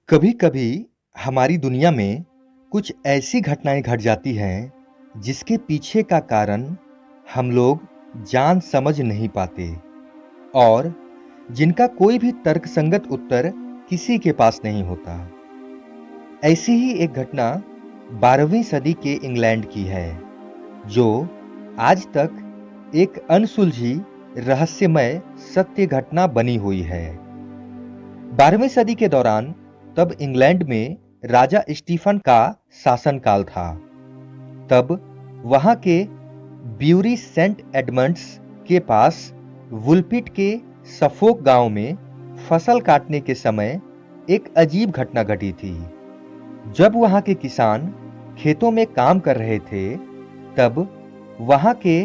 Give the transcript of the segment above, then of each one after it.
कभी कभी हमारी दुनिया में कुछ ऐसी घटनाएं घट जाती हैं जिसके पीछे का कारण हम लोग जान समझ नहीं पाते और जिनका कोई भी तर्कसंगत उत्तर किसी के पास नहीं होता। ऐसी ही एक घटना 12वीं सदी के इंग्लैंड की है जो आज तक एक अनसुलझी रहस्यमय सत्य घटना बनी हुई है। 12वीं सदी के दौरान तब इंग्लैंड में राजा स्टीफन का शासनकाल था। तब वहां के ब्यूरी सेंट एडमंड्स के पास वुलपिट के सफोक गांव में फसल काटने के समय एक अजीब घटना घटी थी। जब वहां के किसान खेतों में काम कर रहे थे, तब वहां के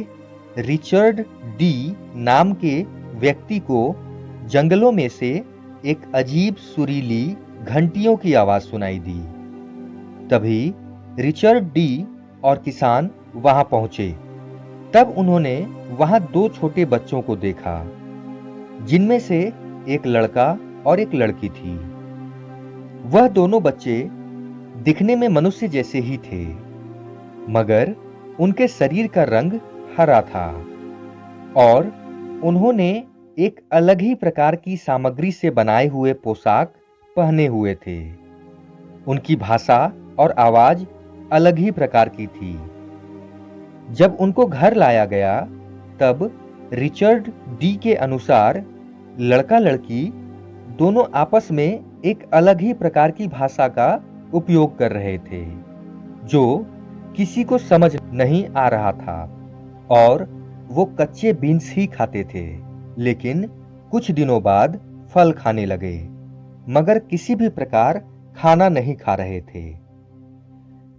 रिचर्ड डी नाम के व्यक्ति को जंगलों में से एक अजीब सुरीली घंटियों की आवाज सुनाई दी। तभी रिचर्ड डी और किसान वहां पहुंचे। तब उन्होंने वहां दो छोटे बच्चों को देखा, जिनमें से एक लड़का और एक लड़की थी। वह दोनों बच्चे दिखने में मनुष्य जैसे ही थे, मगर उनके शरीर का रंग हरा था और उन्होंने एक अलग ही प्रकार की सामग्री से बनाए हुए पोशाक पहने हुए थे। उनकी भाषा और आवाज अलग ही प्रकार की थी। जब उनको घर लाया गया, तब रिचर्ड डी के अनुसार लड़का लड़की दोनों आपस में एक अलग ही प्रकार की भाषा का उपयोग कर रहे थे जो किसी को समझ नहीं आ रहा था, और वो कच्चे बीन्स ही खाते थे। लेकिन कुछ दिनों बाद फल खाने लगे, मगर किसी भी प्रकार खाना नहीं खा रहे थे।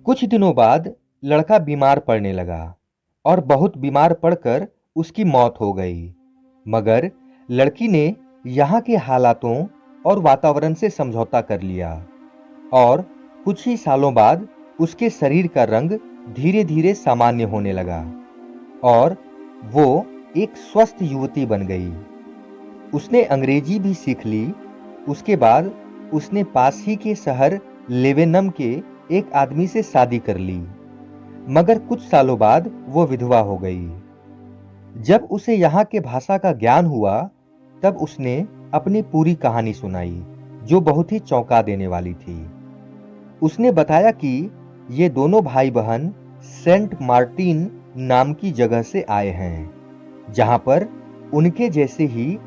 कुछ दिनों बाद लड़का बीमार पड़ने लगा और बहुत बीमार पड़कर उसकी मौत हो गई। मगर लड़की ने यहाँ के हालातों और वातावरण से समझौता कर लिया और कुछ ही सालों बाद उसके शरीर का रंग धीरे धीरे सामान्य होने लगा और वो एक स्वस्थ युवती बन गई। उसने अंग्रेजी भी सीख ली। उसके बाद उसने पास ही के शहर लेवेनम के एक आदमी से शादी कर ली, मगर कुछ सालों बाद वो विधवा हो गई। जब उसे यहाँ के भाषा का ज्ञान हुआ, तब उसने अपनी पूरी कहानी सुनाई, जो बहुत ही चौंका देने वाली थी। उसने बताया कि ये दोनों भाई बहन सेंट मार्टिन नाम की जगह से आए हैं, जहां पर उनके जैसे ही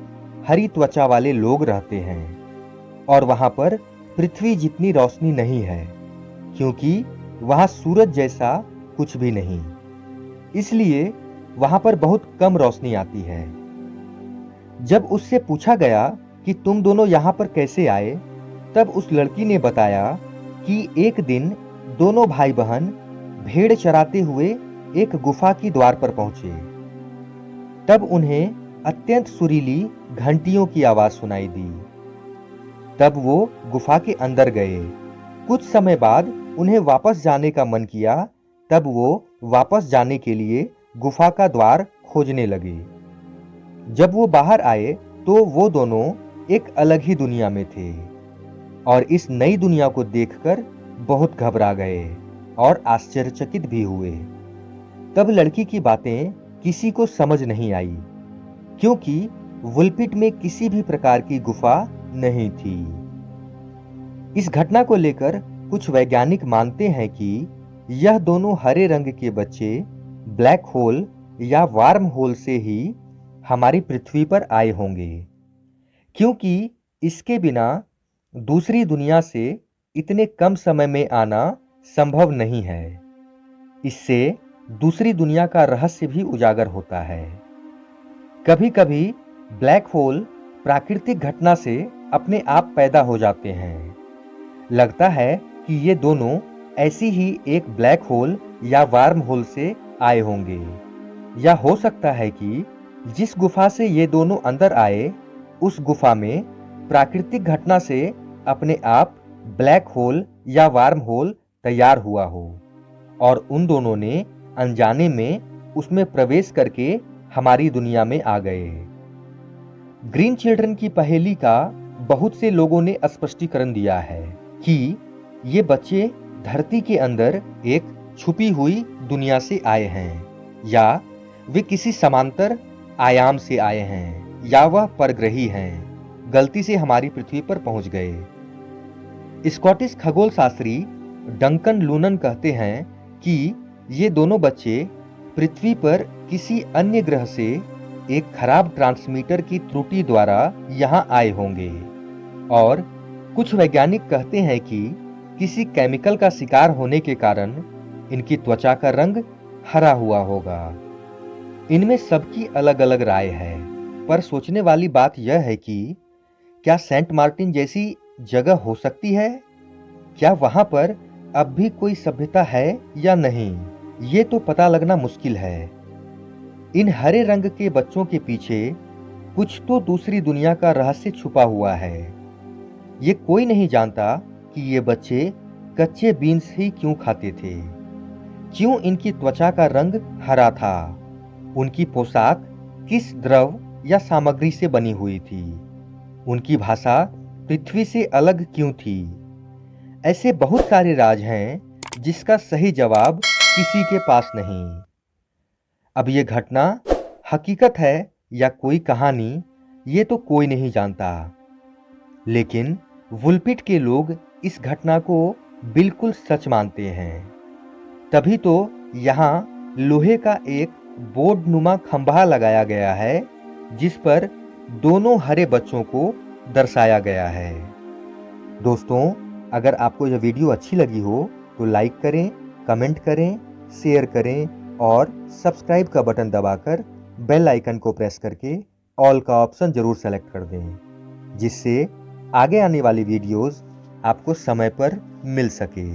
हरी त्वचा वाले लोग रहते हैं, और वहां पर पृथ्वी जितनी रोशनी नहीं है, क्योंकि वहां सूरज जैसा कुछ भी नहीं, इसलिए वहां पर बहुत कम रोशनी आती है। जब उससे पूछा गया कि तुम दोनों यहां पर कैसे आए, तब उस लड़की ने बताया कि एक दिन दोनों भाई बहन भेड़ चराते हुए एक गुफा की द्वार पर पहुंचे। तब उन्हें अत्यंत सुरीली घंटियों की आवाज सुनाई दी। तब वो गुफा के अंदर गए। कुछ समय बाद उन्हें वापस जाने का मन किया। तब वो वापस जाने के लिए गुफा का द्वार खोजने लगे। जब वो बाहर आए तो वो दोनों एक अलग ही दुनिया में थे और इस नई दुनिया को देखकर बहुत घबरा गए और आश्चर्यचकित भी हुए। तब लड़की की बातें किसी को समझ नहीं आई, क्योंकि वुलपिट में किसी भी प्रकार की गुफा नहीं थी। इस घटना को लेकर कुछ वैज्ञानिक मानते हैं कि यह दोनों हरे रंग के बच्चे ब्लैक होल या वार्म होल से ही हमारी पृथ्वी पर आए होंगे, क्योंकि इसके बिना दूसरी दुनिया से इतने कम समय में आना संभव नहीं है। इससे दूसरी दुनिया का रहस्य भी उजागर होता है। कभी कभी ब्लैक होल प्राकृतिक घटना से अपने आप पैदा हो जाते हैं। लगता है कि ये दोनों ऐसी ही एक ब्लैक होल या वार्म होल से आए होंगे, या हो सकता है कि जिस गुफा से ये दोनों अंदर आए, उस गुफा में प्राकृतिक घटना से अपने आप ब्लैक होल या वार्म होल तैयार हुआ हो और उन दोनों ने अनजाने में उसमें प्रवेश करके हमारी दुनिया में आ गए। ग्रीन चिल्ड्रन की पहेली का बहुत से लोगों ने स्पष्टीकरण दिया है। कि ये बच्चे धरती के अंदर एक छुपी हुई दुनिया से आए हैं, या वे किसी समांतर आयाम से आए हैं, या वह परग्रही हैं, गलती से हमारी पृथ्वी पर पहुंच गए। स्कॉटिश खगोल शास्त्री डंकन लूनन कहते हैं कि ये दोनों बच्चे पृथ्वी पर किसी अन्य ग्रह से एक खराब ट्रांसमीटर की त्रुटि द्वारा यहां आए होंगे, और कुछ वैज्ञानिक कहते हैं कि किसी केमिकल का शिकार होने के कारण इनकी त्वचा का रंग हरा हुआ होगा। इनमें सबकी अलग-अलग राय है, पर सोचने वाली बात यह है कि क्या सेंट मार्टिन जैसी जगह हो सकती है? क्या वहां पर अब भी कोई सभ्यता है या नहीं, ये तो पता लगना मुश्किल है। इन हरे रंग के बच्चों के पीछे कुछ तो दूसरी दुनिया का रहस्य छुपा हुआ है। ये कोई नहीं जानता कि ये बच्चे कच्चे बीन्स ही क्यों खाते थे, क्यों इनकी त्वचा का रंग हरा था, उनकी पोशाक किस द्रव या सामग्री से बनी हुई थी, उनकी भाषा पृथ्वी से अलग क्यों थी। ऐसे बहुत सारे राज हैं जिसका सही जवाब किसी के पास नहीं। अब ये घटना हकीकत है या कोई कहानी, ये तो कोई नहीं जानता, लेकिन वुलपिट के लोग इस घटना को बिल्कुल सच मानते हैं। तभी तो यहाँ लोहे का एक बोर्डनुमा खंभा लगाया गया है जिस पर दोनों हरे बच्चों को दर्शाया गया है। दोस्तों, अगर आपको यह वीडियो अच्छी लगी हो तो लाइक करें, कमेंट करें, शेयर करें और सब्सक्राइब का बटन दबाकर बेल आइकन को प्रेस करके ऑल का ऑप्शन जरूर सेलेक्ट कर दें, जिससे आगे आने वाली वीडियोस आपको समय पर मिल सके।